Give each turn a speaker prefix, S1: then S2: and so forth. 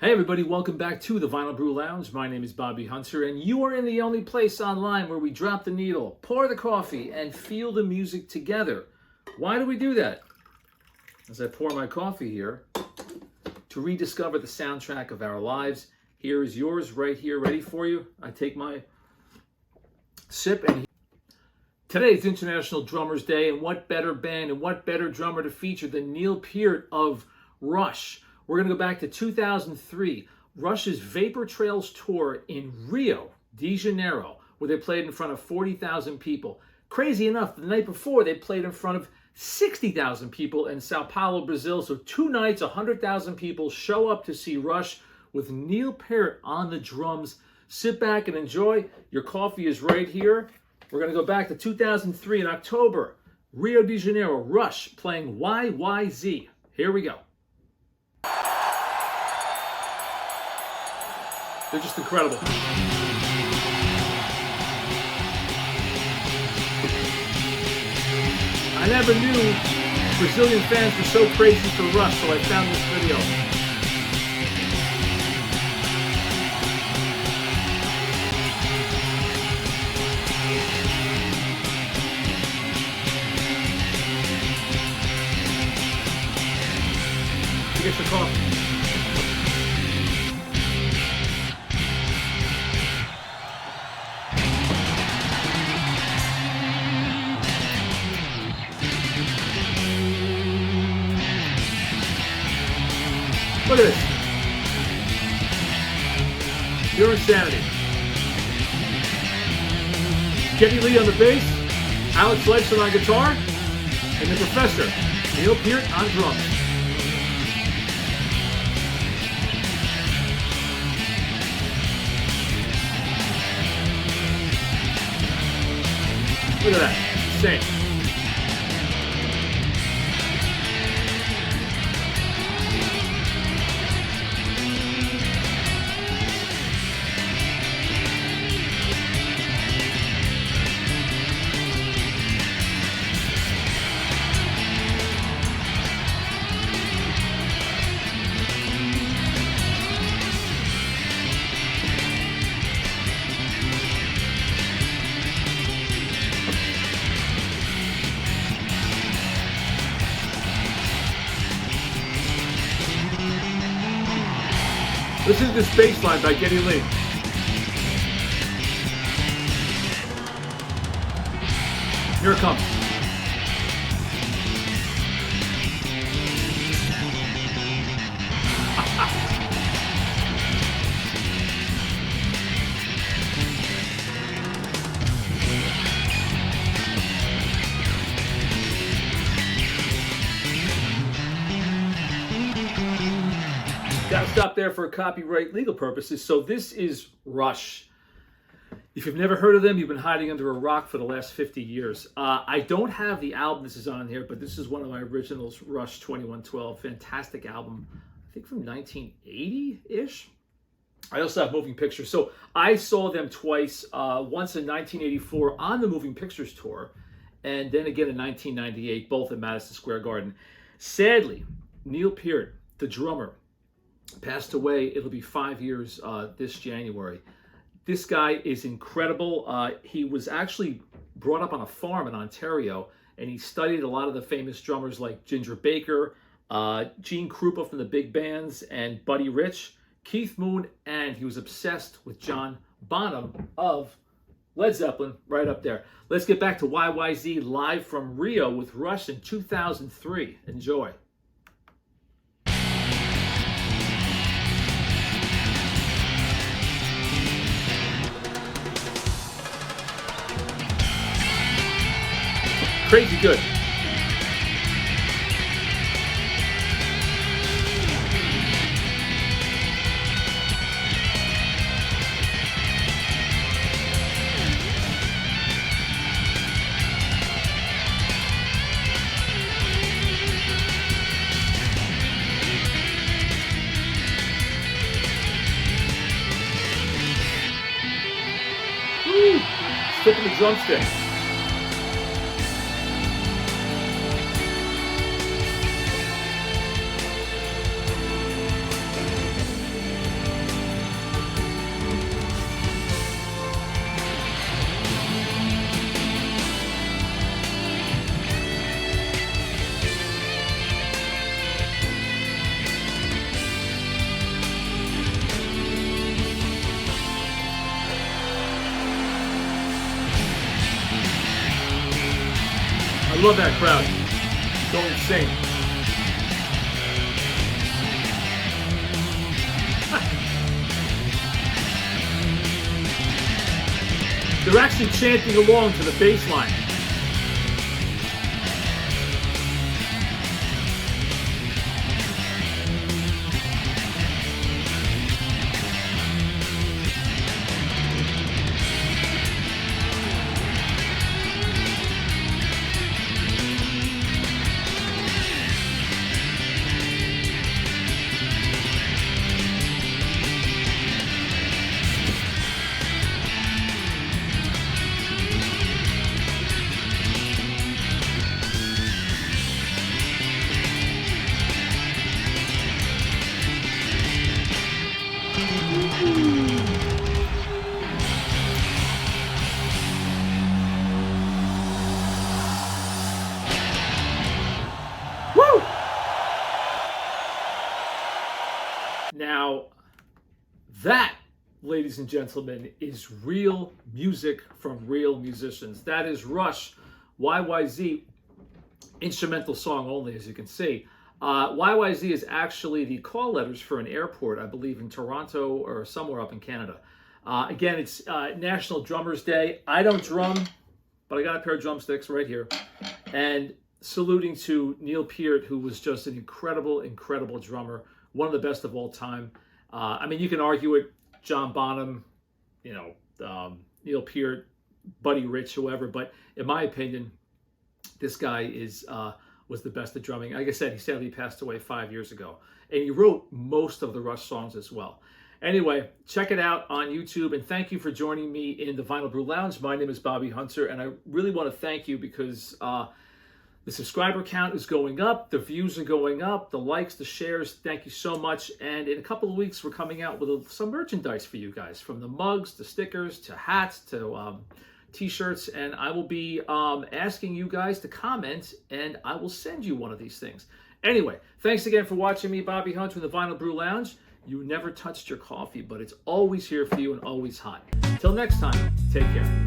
S1: Hey everybody, welcome back to the Vinyl Brew Lounge. My name is Bobby Hunter, and you are in the only place online where we drop the needle, pour the coffee, and feel the music together. Why do we do that? As I pour my coffee here, to rediscover the soundtrack of our lives. Here is yours right here, ready for you. I take my sip, and today is International Drummers Day, and what better band and what better drummer to feature than Neil Peart of Rush. We're going to go back to 2003, Rush's Vapor Trails tour in Rio de Janeiro, where they played in front of 40,000 people. Crazy enough, the night before they played in front of 60,000 people in Sao Paulo, Brazil. So 2 nights, 100,000 people show up to see Rush with Neil Peart on the drums. Sit back and enjoy. Your coffee is right here. We're going to go back to 2003 in October, Rio de Janeiro, Rush playing YYZ. Here we go. They're just incredible. I never knew Brazilian fans were so crazy for Rush, so I found this video. Get your coffee. Look at this. Pure insanity. Geddy Lee on the bass, Alex Lifeson on guitar, and the professor, Neil Peart on drums. Look at that. Insane. Listen to this bass line by Geddy Lee. Here it comes. Gotta stop there for copyright legal purposes. So this is Rush. If you've never heard of them, you've been hiding under a rock for the last 50 years. I don't have the album this is on here, but this is one of my originals, Rush 2112. Fantastic album, I think from 1980-ish. I also have Moving Pictures. So I saw them twice, once in 1984 on the Moving Pictures tour, and then again in 1998, both at Madison Square Garden. Sadly, Neil Peart, the drummer, passed away. It'll be 5 years this January. This guy is incredible. He was actually brought up on a farm in Ontario, and he studied a lot of the famous drummers like Ginger Baker, Gene Krupa from the big bands, and Buddy Rich, Keith Moon, and he was obsessed with John Bonham of Led Zeppelin, right up there. Let's get back to YYZ live from Rio with Rush in 2003. Enjoy. Crazy good. Woo! Flipping the drumstick. love that crowd. Going insane. They're actually chanting along to the bass line. Woo! Now, that, ladies and gentlemen, is real music from real musicians. That is Rush, YYZ, instrumental song only, as you can see. YYZ is actually the call letters for an airport, I believe in Toronto or somewhere up in Canada. Again, it's National Drummers Day. I don't drum, but I got a pair of drumsticks right here. And saluting to Neil Peart, who was just an incredible, incredible drummer, one of the best of all time. I mean, you can argue it, John Bonham, Neil Peart, Buddy Rich, whoever, but in my opinion, this guy was the best at drumming. Like I said, he sadly passed away 5 years ago. And he wrote most of the Rush songs as well. Anyway, check it out on YouTube. And thank you for joining me in the Vinyl Brew Lounge. My name is Bobby Hunter. And I really want to thank you because the subscriber count is going up. The views are going up. The likes, the shares. Thank you so much. And in a couple of weeks, we're coming out with some merchandise for you guys. From the mugs, to stickers, to hats, to t-shirts, and I will be asking you guys to comment, and I will send you one of these things. Anyway, thanks again for watching me, Bobby Hunter, in the Vinyl Brew Lounge. You never touched your coffee, but it's always here for you and always hot. Till next time, take care.